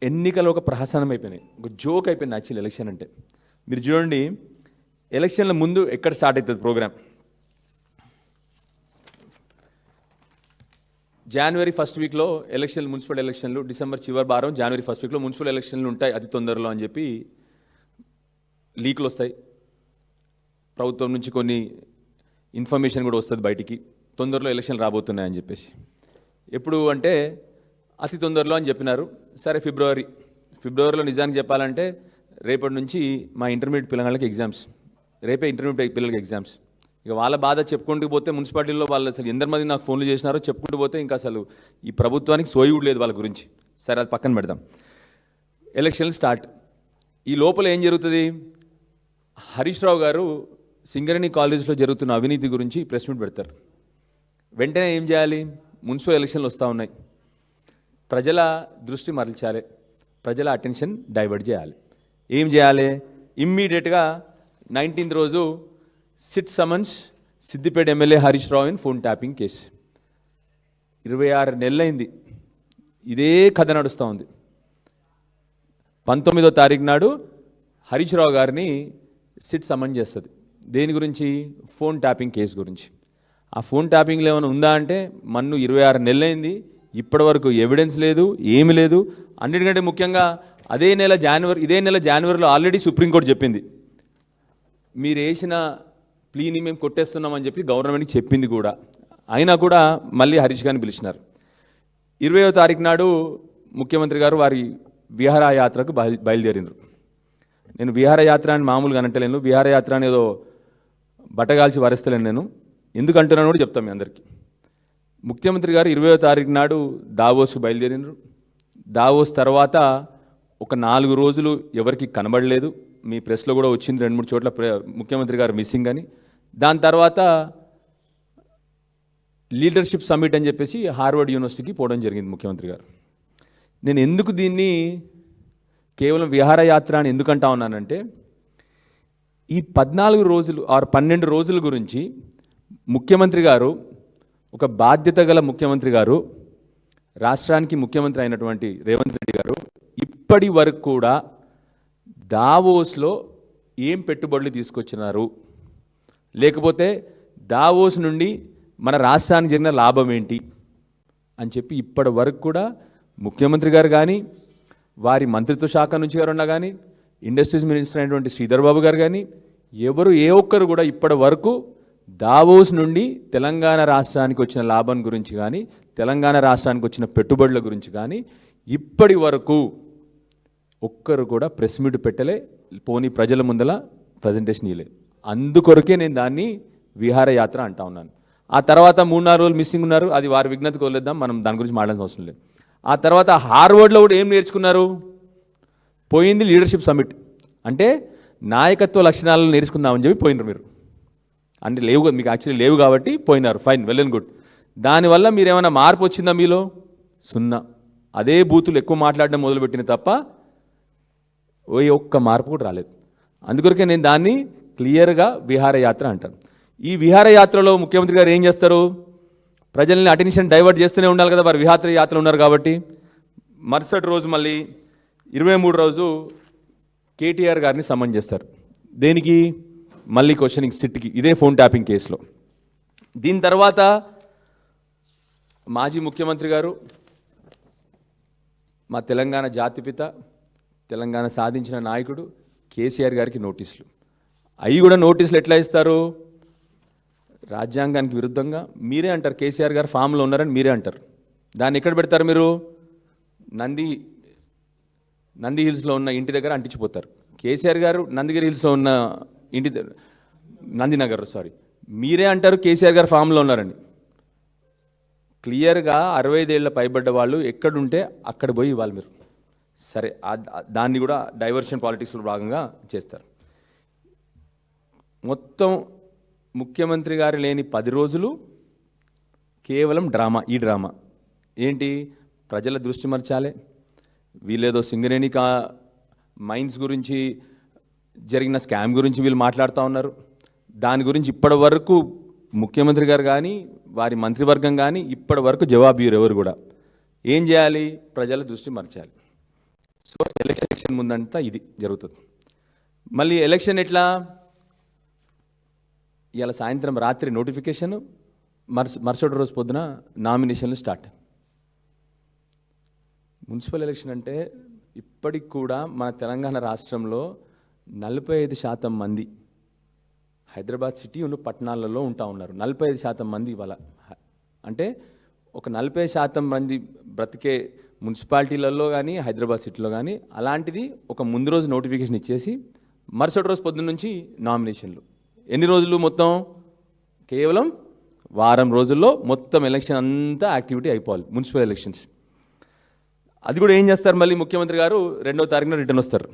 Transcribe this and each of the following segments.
ఎన్నికలు ఒక ప్రహసనం అయిపోయినాయి, ఒక జోక్ అయిపోయింది యాక్చువల్ ఎలక్షన్ అంటే. మీరు చూడండి, ఎలక్షన్ల ముందు ఎక్కడ స్టార్ట్ అవుతుంది ప్రోగ్రామ్. జనవరి ఫస్ట్ వీక్లో ఎలక్షన్లు, మున్సిపల్ ఎలక్షన్లు, డిసెంబర్ చివరి వారం జనవరి ఫస్ట్ వీక్లో మున్సిపల్ ఎలక్షన్లు ఉంటాయి అతి తొందరలో అని చెప్పి లీక్లు వస్తాయి. ప్రభుత్వం నుంచి కొన్ని ఇన్ఫర్మేషన్ కూడా వస్తుంది బయటికి, తొందరలో ఎలక్షన్లు రాబోతున్నాయని చెప్పేసి. ఎప్పుడు అంటే అతి తొందరలో అని చెప్పినారు. సరే, ఫిబ్రవరిలో నిజానికి చెప్పాలంటే రేపటి నుంచి మా ఇంటర్మీడియట్ పిల్లలకి ఎగ్జామ్స్, రేపే ఇంటర్మీడియట్ పిల్లలకి ఎగ్జామ్స్. ఇక వాళ్ళ బాధ చెప్పుకుంటూ పోతే మున్సిపాలిటీలో వాళ్ళు అసలు ఎంతమంది నాకు ఫోన్లు చేసినారో చెప్పుకుంటూ పోతే ఇంకా అసలు ఈ ప్రభుత్వానికి సోయి కూడా లేదు వాళ్ళ గురించి. సరే, అది పక్కన పెడదాం. ఎలక్షన్లు స్టార్ట్. ఈ లోపల ఏం జరుగుతుంది? హరీష్ రావు గారు సింగరేణి కాలేజ్లో జరుగుతున్న అవినీతి గురించి ప్రెస్ మీట్ పెడతారు. వెంటనే ఏం చేయాలి? మున్సిపల్ ఎలక్షన్లు వస్తూ ఉన్నాయి, ప్రజల దృష్టి మరల్చాలి, ప్రజల అటెన్షన్ డైవర్ట్ చేయాలి. ఏం చేయాలి? ఇమ్మీడియట్గా 19th రోజు SIT summons Siddipet MLA Harish Rao in phone tapping case. 26 నెలలైంది ఇదే కథ నడుస్తూ ఉంది. 19వ తారీఖు నాడు హరీష్ రావు గారిని సిట్ సమన్ చేస్తుంది. దేని గురించి? ఫోన్ ట్యాపింగ్ కేసు గురించి. ఆ ఫోన్ ట్యాపింగ్లో ఏమైనా ఉందా అంటే మన్ను 26 నెలలైంది, ఇప్పటి వరకు ఎవిడెన్స్ లేదు, ఏమి లేదు. అన్నిటికంటే ముఖ్యంగా ఇదే నెల జనవరిలో ఆల్రెడీ సుప్రీంకోర్టు చెప్పింది, మీరు వేసిన ప్లీని మేము కొట్టేస్తున్నామని చెప్పి గవర్నమెంట్కి చెప్పింది కూడా. అయినా కూడా మళ్ళీ హరీష్ గారిని పిలిచినారు. 20వ తారీఖు నాడు ముఖ్యమంత్రి గారు వారి విహారయాత్రకు బయలుదేరినారు. నేను విహారయాత్ర అని మామూలుగా అంటలేను, విహారయాత్ర అని ఏదో బట్టగాల్చి వరిస్తలేను. నేను ఎందుకు అంటున్నాను కూడా చెప్తాను మీ అందరికీ. ముఖ్యమంత్రి గారు 20వ తారీఖు నాడు దావోస్కు బయలుదేరినారు. దావోస్ తర్వాత ఒక 4 రోజులు ఎవరికి కనబడలేదు. మీ ప్రెస్లో కూడా వచ్చింది 2-3 చోట్ల ముఖ్యమంత్రి గారు మిస్సింగ్ అని. దాని తర్వాత లీడర్షిప్ సమ్మిట్ అని చెప్పేసి హార్వర్డ్ యూనివర్సిటీకి పోవడం జరిగింది ముఖ్యమంత్రి గారు. నేను ఎందుకు దీన్ని కేవలం విహారయాత్ర అని ఎందుకంటా ఉన్నానంటే, ఈ 14 రోజులు 12 రోజుల గురించి ముఖ్యమంత్రి గారు, ఒక బాధ్యత గల ముఖ్యమంత్రి గారు, రాష్ట్రానికి ముఖ్యమంత్రి అయినటువంటి రేవంత్ రెడ్డి గారు ఇప్పటి వరకు కూడా దావోస్లో ఏం పెట్టుబడులు తీసుకొచ్చినారు, లేకపోతే దావోస్ నుండి మన రాష్ట్రానికి జరిగిన లాభం ఏంటి అని చెప్పి ఇప్పటి వరకు కూడా ముఖ్యమంత్రి గారు కానీ, వారి మంత్రిత్వ శాఖ నుంచి గారున్నా కానీ, ఇండస్ట్రీస్ మినిస్టర్ అయినటువంటి శ్రీధర్ బాబు గారు కానీ, ఏ ఒక్కరు కూడా ఇప్పటి వరకు దావోస్ నుండి తెలంగాణ రాష్ట్రానికి వచ్చిన లాభం గురించి కానీ, తెలంగాణ రాష్ట్రానికి వచ్చిన పెట్టుబడుల గురించి కానీ ఇప్పటి వరకు ఒక్కరు కూడా ప్రెస్ మీట్ పెట్టలే, పోనీ ప్రజల ముందల ప్రజెంటేషన్ ఇవ్వలేదు. అందుకొరకే నేను దాన్ని విహారయాత్ర అంటా ఉన్నాను. ఆ తర్వాత 3-4 రోజులు మిస్సింగ్ ఉన్నారు, అది వారి విజ్ఞతకు వదిలేద్దాం, మనం దాని గురించి మాట్లాడాల్సిన అవసరం లేదు. ఆ తర్వాత హార్వర్డ్లో కూడా ఏం నేర్చుకున్నారు? పోయింది లీడర్షిప్ సమ్మిట్, అంటే నాయకత్వ లక్షణాలను నేర్చుకుందామని చెప్పి పోయినారు మీరు. అంటే లేవు, మీకు యాక్చువల్లీ లేవు కాబట్టి పోయినారు, ఫైన్, వెల్ అండ్ గుడ్. దానివల్ల మీరు ఏమైనా మార్పు వచ్చిందా మీలో? సున్నా. అదే బూతులు ఎక్కువ మాట్లాడడం మొదలుపెట్టిన తప్ప ఒక్క మార్పు కూడా రాలేదు. అందుకొరకే నేను దాన్ని క్లియర్గా విహారయాత్ర అంటాను. ఈ విహారయాత్రలో ముఖ్యమంత్రి గారు ఏం చేస్తారు? ప్రజల్ని అటెన్షన్ డైవర్ట్ చేస్తూనే ఉండాలి కదా, వారు విహారయాత్ర ఉన్నారు కాబట్టి. మరుసటి రోజు మళ్ళీ 23 రోజు కేటీఆర్ గారిని సమన్ చేస్తారు. దేనికి? మళ్ళీ క్వశ్చనింగ్ సిట్కి, ఇదే ఫోన్ ట్యాపింగ్ కేసులో. దీని తర్వాత మాజీ ముఖ్యమంత్రి గారు, మా తెలంగాణ జాతిపిత, తెలంగాణ సాధించిన నాయకుడు కేసీఆర్ గారికి నోటీసులు. అవి కూడా నోటీసులు ఎట్లా ఇస్తారు? రాజ్యాంగానికి విరుద్ధంగా. మీరే అంటారు కేసీఆర్ గారు ఫామ్లో ఉన్నారని మీరే అంటారు. దాన్ని ఎక్కడ పెడతారు మీరు? నంది హిల్స్లో ఉన్న ఇంటి దగ్గర అంటించిపోతారు. కేసీఆర్ గారు నందిగిరి హిల్స్లో ఉన్న నందినగర్, మీరే అంటారు కేసీఆర్ గారు ఫామ్లో ఉన్నారని. క్లియర్గా 65 ఏళ్ళ పైబడ్డ వాళ్ళు ఎక్కడుంటే అక్కడ పోయి ఇవ్వాలి మీరు. సరే, దాన్ని కూడా డైవర్షన్ పాలిటిక్స్లో భాగంగా చేస్తారు. మొత్తం ముఖ్యమంత్రి గారు లేని 10 రోజులు కేవలం డ్రామా. ఈ డ్రామా ఏంటి? ప్రజల దృష్టి మరచాలి, వీళ్ళేదో సింగరేణి మైన్స్ గురించి జరిగిన స్కామ్ గురించి వీళ్ళు మాట్లాడుతూ ఉన్నారు. దాని గురించి ఇప్పటి వరకు ముఖ్యమంత్రి గారు కానీ, వారి మంత్రివర్గం కానీ ఇప్పటి వరకు జవాబు ఎవరు కూడా. ఏం చేయాలి? ప్రజల దృష్టి మరచాలి. సో ఎలక్షన్ ముందంతా ఇది జరుగుతుంది. మళ్ళీ ఎలక్షన్ ఎట్లా, ఇవాళ సాయంత్రం రాత్రి నోటిఫికేషన్, మరుసటి రోజు పొద్దున నామినేషన్లు స్టార్ట్. మున్సిపల్ ఎలక్షన్ అంటే ఇప్పటికి కూడా మన తెలంగాణ రాష్ట్రంలో 45% మంది హైదరాబాద్ సిటీ ఉన్న పట్టణాలలో ఉంటా ఉన్నారు. 45% మంది ఇవాళ, అంటే ఒక 40% మంది బ్రతికే మున్సిపాలిటీలలో కానీ హైదరాబాద్ సిటీలో కానీ. అలాంటిది ఒక ముందు రోజు నోటిఫికేషన్ ఇచ్చేసి మరుసటి రోజు పొద్దున్న నుంచి నామినేషన్లు. ఎన్ని రోజులు మొత్తం? కేవలం వారం రోజుల్లో మొత్తం ఎలక్షన్ అంతా యాక్టివిటీ అయిపోవాలి, మున్సిపల్ ఎలక్షన్స్. అది కూడా ఏం చేస్తారు, మళ్ళీ ముఖ్యమంత్రి గారు 2వ తారీఖున రిటర్న్ వస్తారు.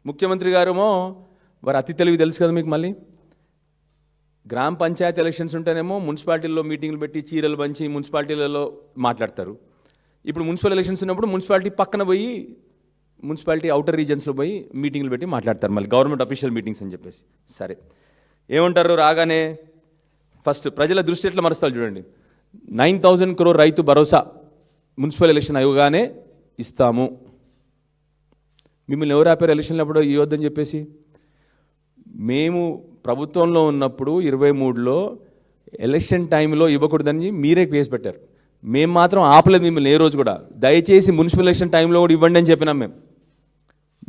ముఖ్యమంత్రి గారేమో వారు అతి తెలివి తెలుసు కదా మీకు. మళ్ళీ గ్రామ పంచాయతీ ఎలక్షన్స్ ఉంటేనేమో మున్సిపాలిటీల్లో మీటింగ్లు పెట్టి చీరలు పంచి మున్సిపాలిటీలలో మాట్లాడతారు. ఇప్పుడు మున్సిపల్ ఎలక్షన్స్ ఉన్నప్పుడు మున్సిపాలిటీ పక్కన పోయి, మున్సిపాలిటీ అవుటర్ రీజన్స్లో పోయి మీటింగ్లు పెట్టి మాట్లాడతారు, మళ్ళీ గవర్నమెంట్ అఫీషియల్ మీటింగ్స్ అని చెప్పేసి. సరే, ఏమంటారు రాగానే? ఫస్ట్ ప్రజల దృష్టి ఎట్లా మరుస్తారు చూడండి. 9,000 crore Rythu Bharosa municipal election అయ్యగానే ఇస్తాము. మిమ్మల్ని ఎవరు ఆపారు ఎలక్షన్లు అప్పుడు ఇవ్వద్దని చెప్పేసి? మేము ప్రభుత్వంలో ఉన్నప్పుడు 23లో ఎలక్షన్ టైంలో ఇవ్వకూడదని మీరే కేసు పెట్టారు. మేము మాత్రం ఆపలేదు మిమ్మల్ని ఏ రోజు కూడా. దయచేసి మున్సిపల్ ఎలక్షన్ టైంలో కూడా ఇవ్వండి అని చెప్పినాం మేము.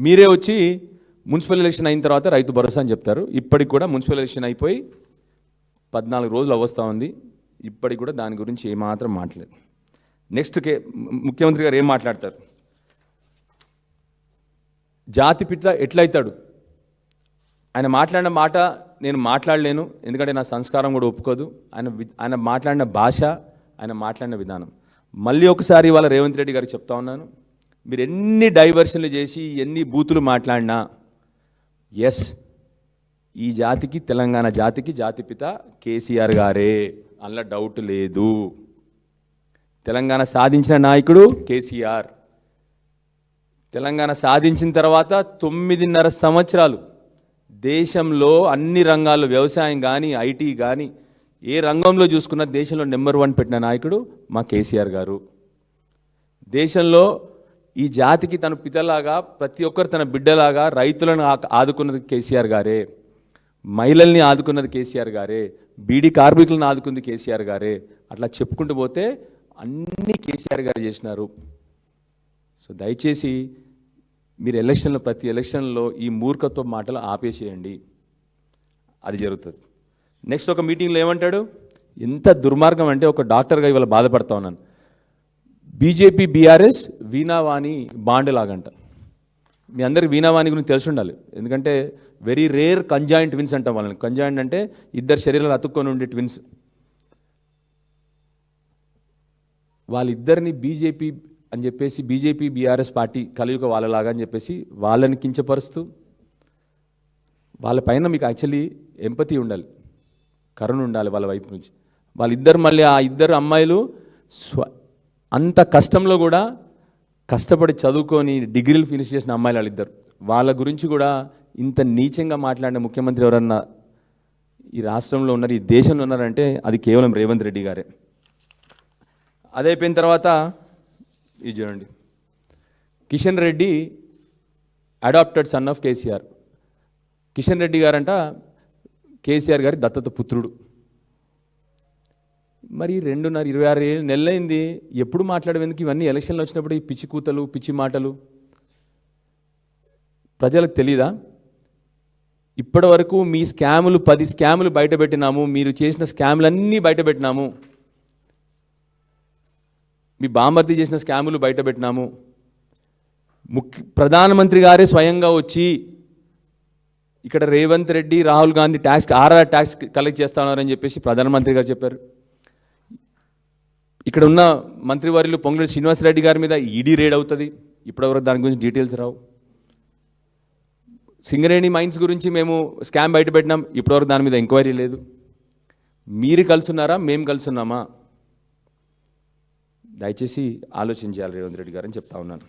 మీరే వచ్చి మున్సిపల్ ఎలక్షన్ అయిన తర్వాత రైతు భరోసా అని చెప్తారు. ఇప్పటికి కూడా మున్సిపల్ ఎలక్షన్ అయిపోయి 14 రోజులు అవస్థ ఉంది, ఇప్పటికి కూడా దాని గురించి ఏమాత్రం మాట్లాడలేదు. నెక్స్ట్ ముఖ్యమంత్రి గారు ఏం మాట్లాడతారు? జాతిపిత ఎట్లయితాడు? ఆయన మాట్లాడిన మాట నేను మాట్లాడలేను, ఎందుకంటే నా సంస్కారం కూడా ఒప్పుకోదు. ఆయన మాట్లాడిన భాష, ఆయన మాట్లాడిన విధానం. మళ్ళీ ఒకసారి ఇవాళ రేవంత్ రెడ్డి గారికి చెప్తా ఉన్నాను, మీరు ఎన్ని డైవర్షన్లు చేసి ఎన్ని బూతులు మాట్లాడినా, ఎస్, ఈ జాతికి, తెలంగాణ జాతికి జాతిపిత కేసీఆర్ గారే, అందులో డౌట్ లేదు. తెలంగాణ సాధించిన నాయకుడు కేసీఆర్. తెలంగాణ సాధించిన తర్వాత 9.5 సంవత్సరాలు దేశంలో అన్ని రంగాల్లో, వ్యవసాయం కానీ ఐటీ కానీ ఏ రంగంలో చూసుకున్న దేశంలో నెంబర్ 1 పెట్టిన నాయకుడు మా కేసీఆర్ గారు. దేశంలో ఈ జాతికి తన పితలాగా, ప్రతి ఒక్కరు తన బిడ్డలాగా రైతులను ఆదుకున్నది కేసీఆర్ గారే, మహిళల్ని ఆదుకున్నది కేసీఆర్ గారే, బీడీ కార్మికులను ఆదుకుంది కేసీఆర్ గారే. అట్లా చెప్పుకుంటూ పోతే అన్నీ కేసీఆర్ గారు చేసినారు. సో దయచేసి మీరు ఎలక్షన్లో, ప్రతి ఎలక్షన్లో ఈ మూర్ఖత్వ మాటలు ఆపేసేయండి, అది జరుగుతుంది. నెక్స్ట్ ఒక మీటింగ్లో ఏమంటాడు? ఎంత దుర్మార్గం అంటే, ఒక డాక్టర్గా ఇవాళ బాధపడతా ఉన్నాను. బీజేపీ బీఆర్ఎస్ వీణావాణి బాండ్ లాగంట. మీ అందరికి వీణావాణి గురించి తెలిసి ఉండాలి, ఎందుకంటే వెరీ రేర్ కంజాయింట్ ట్విన్స్ అంటాం వాళ్ళని. కంజాయింట్ అంటే ఇద్దరు శరీరాలు అతుక్కొని ఉండే ట్విన్స్. వాళ్ళిద్దరిని బీజేపీ అని చెప్పేసి, బీజేపీ బీఆర్ఎస్ పార్టీ కలియుగ వాళ్ళలాగా అని చెప్పేసి వాళ్ళని కించపరుస్తూ, వాళ్ళపైన మీకు యాక్చువల్లీ ఎంపతి ఉండాలి, కరుణ ఉండాలి వాళ్ళ వైపు నుంచి. వాళ్ళిద్దరు, మళ్ళీ ఆ ఇద్దరు అమ్మాయిలు అంత కష్టంలో కూడా కష్టపడి చదువుకొని డిగ్రీలు ఫినిష్ చేసిన అమ్మాయిలు వాళ్ళిద్దరు. వాళ్ళ గురించి కూడా ఇంత నీచంగా మాట్లాడిన ముఖ్యమంత్రి ఎవరన్నా ఈ రాష్ట్రంలో ఉన్నారు, ఈ దేశంలో ఉన్నారంటే అది కేవలం రేవంత్ రెడ్డి గారే. అదైపోయిన తర్వాత ఇది చూడండి, Kishan Reddy adopted son of KCR. Kishan Reddy గారంట కేసీఆర్ గారి దత్తత పుత్రుడు. మరి 26 నెలలైంది, ఎప్పుడు మాట్లాడేందుకు ఇవన్నీ? ఎలక్షన్లు వచ్చినప్పుడు ఈ పిచ్చి కూతలు, పిచ్చి మాటలు ప్రజలకు తెలీదా? ఇప్పటి వరకు మీ స్కాములు 10 స్కాములు బయటపెట్టినాము, మీరు చేసిన స్కాములన్నీ బయటపెట్టినాము, మీ బామర్ది చేసిన స్కాములు బయటపెట్టినాము. ప్రధానమంత్రి గారే స్వయంగా వచ్చి ఇక్కడ రేవంత్ రెడ్డి, రాహుల్ గాంధీ ట్యాక్స్ కలెక్ట్ చేస్తా ఉన్నారని చెప్పేసి ప్రధానమంత్రి గారు చెప్పారు. ఇక్కడ ఉన్న మంత్రివర్యులు పొంగులేటి శ్రీనివాసరెడ్డి గారి మీద ఈడీ రేడ్ అవుతుంది, ఇప్పటివరకు దాని గురించి డీటెయిల్స్ రావు. సింగరేణి మైన్స్ గురించి మేము స్కామ్ బయటపెట్టినాం, ఇప్పటివరకు దాని మీద ఎంక్వైరీ లేదు. మీరు కలుసున్నారా, మేము కలుసున్నామా? దయచేసి ఆలోచించాలి రేవంత్ రెడ్డి గారు అని చెప్తా ఉన్నాను.